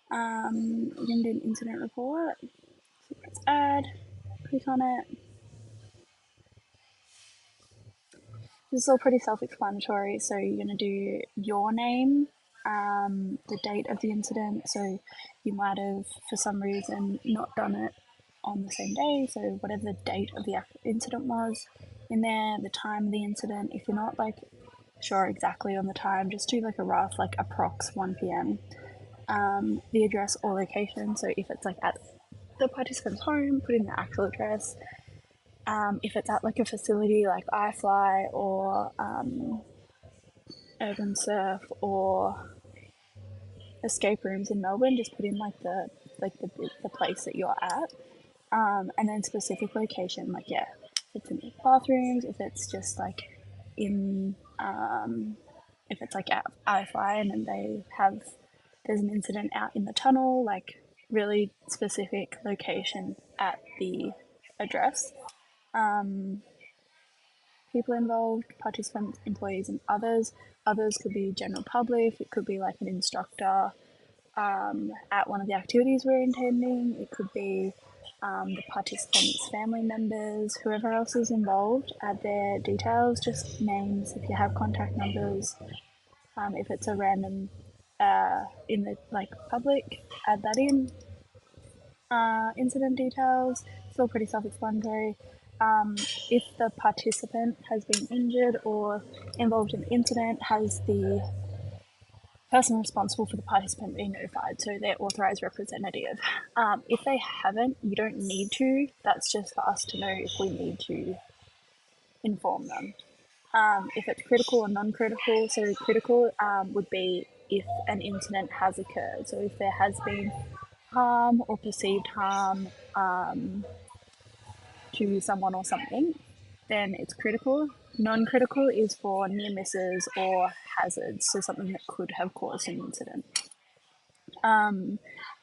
We're going to do an incident report. So let's add, click on it. This is all pretty self-explanatory. So you're going to do your name, the date of the incident. So you might have, for some reason, not done it on the same day. So whatever the date of the incident was in there, the time of the incident. If you're not like sure exactly on the time, just do like a rough, like approx 1 p.m. The address or location. So if it's like at the participant's home, put in the actual address. If it's at like a facility like iFly or Urban Surf or escape rooms in Melbourne, just put in like the place that you're at, and then specific location. Like yeah, if it's in the bathrooms, if it's just like in if it's like at iFly and then there's an incident out in the tunnel, like really specific location at the address. People involved, participants, employees, and others. Others could be general public, it could be like an instructor at one of the activities we're attending, it could be the participants' family members, whoever else is involved, add their details, just names if you have contact numbers. If it's a random in the like public, add that in. Incident details, still pretty self-explanatory. If the participant has been injured or involved in the incident, has the person responsible for the participant being notified, so their authorised representative. If they haven't, you don't need to. That's just for us to know if we need to inform them. If it's critical or non-critical, so critical would be if an incident has occurred. So if there has been harm or perceived harm to someone or something, then it's critical. Non-critical is for near misses or hazards, so something that could have caused an incident.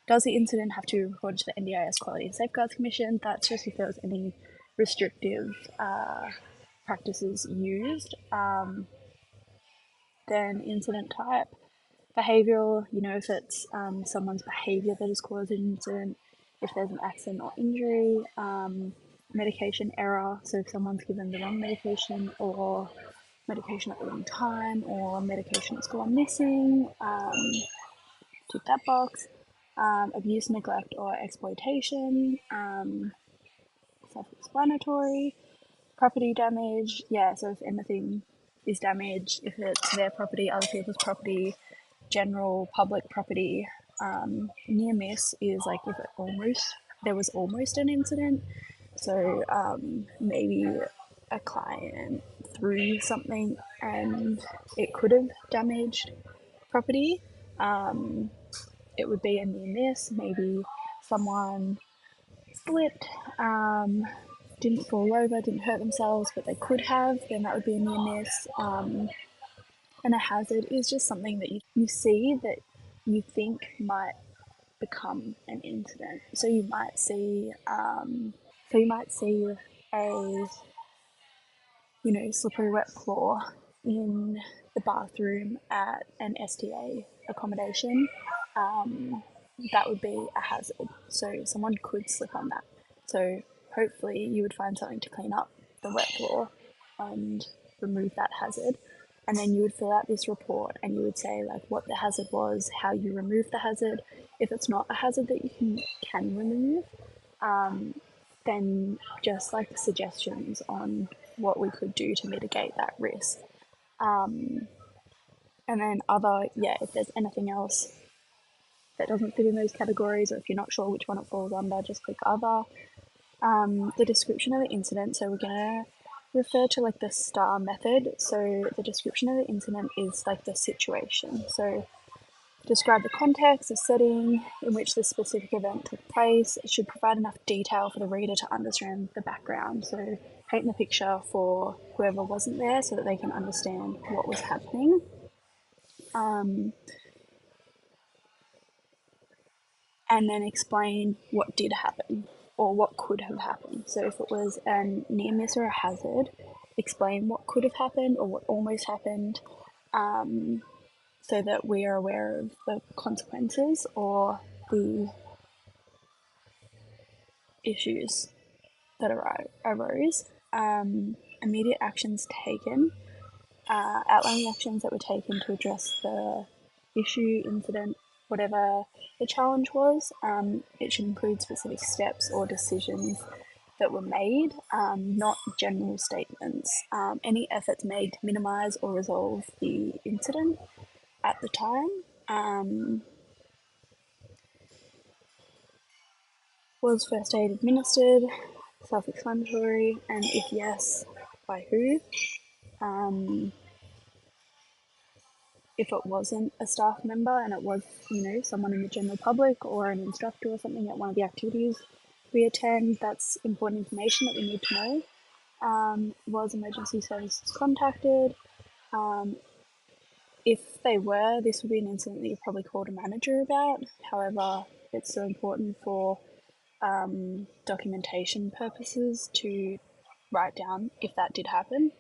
Does the incident have to be reported to the NDIS Quality and Safeguards Commission? That's just if there was any restrictive practices used. Then incident type, behavioural, if it's someone's behaviour that has caused an incident, if there's an accident or injury, medication error, so if someone's given the wrong medication or medication at the wrong time or medication has gone missing, tick that box. Abuse, neglect, or exploitation, self-explanatory. Property damage, yeah, so if anything is damaged, if it's their property, other people's property, general public property. Near miss is like if there was almost an incident, so maybe a client threw something and it could have damaged property. It would be a near miss. Maybe someone slipped, didn't fall over, didn't hurt themselves, but they could have, then that would be a near miss. And a hazard is just something that you see that you think might become an incident. So you might see, a slippery wet floor in the bathroom at an STA accommodation. That would be a hazard. So someone could slip on that. So hopefully you would find something to clean up the wet floor and remove that hazard. And then you would fill out this report and you would say like what the hazard was, how you removed the hazard. If it's not a hazard that you can remove, then just like suggestions on what we could do to mitigate that risk. And then if there's anything else that doesn't fit in those categories, or if you're not sure which one it falls under, just click other. The description of the incident, so we're going to refer to like the STAR method. So the description of the incident is like the situation. So describe the context, the setting in which the specific event took place. It should provide enough detail for the reader to understand the background. So paint the picture for whoever wasn't there so that they can understand what was happening. And then explain what did happen or what could have happened. So if it was a near miss or a hazard, explain what could have happened or what almost happened, so that we are aware of the consequences or the issues that arose, immediate actions taken, outlining actions that were taken to address the issue, incident, whatever the challenge was. It should include specific steps or decisions that were made, not general statements. Any efforts made to minimise or resolve the incident at the time. Was first aid administered? Self-explanatory, and if yes, by who? If it wasn't a staff member and it was, someone in the general public or an instructor or something at one of the activities we attend, that's important information that we need to know. Was emergency services contacted? If they were, this would be an incident that you probably called a manager about. However, it's still important for documentation purposes to write down if that did happen,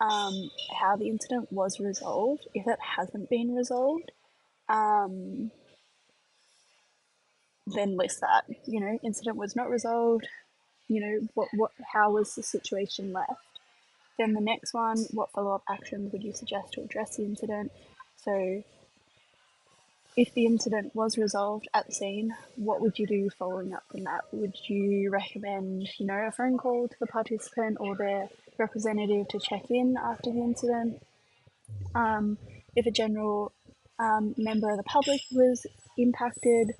how the incident was resolved. If it hasn't been resolved, then list that. Incident was not resolved. How was the situation left? Then the next one, what follow-up actions would you suggest to address the incident? So if the incident was resolved at the scene, what would you do following up from that? Would you recommend, a phone call to the participant or their representative to check in after the incident? If a general member of the public was impacted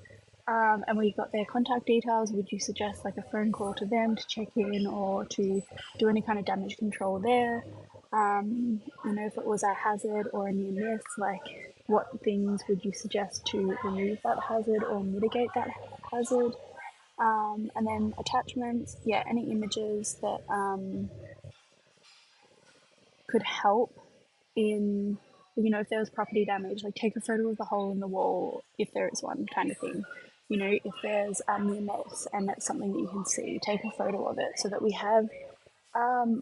and we got their contact details, would you suggest like a phone call to them to check in or to do any kind of damage control there? If it was a hazard or a near miss, like what things would you suggest to remove that hazard or mitigate that hazard? And then attachments, any images that could help in, if there was property damage, like take a photo of the hole in the wall if there is one, kind of thing. If there's a near miss and that's something that you can see, take a photo of it so that we have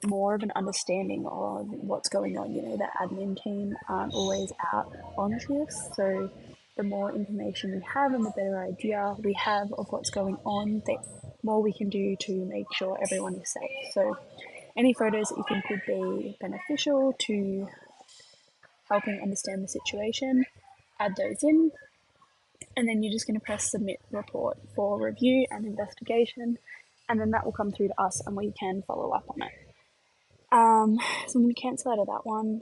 more of an understanding of what's going on. The admin team aren't always out on shifts, so the more information we have and the better idea we have of what's going on, the more we can do to make sure everyone is safe. So any photos that you think would be beneficial to helping understand the situation, add those in, and then you're just going to press submit report for review and investigation, and then that will come through to us and we can follow up on it. So I'm going to cancel out of that one.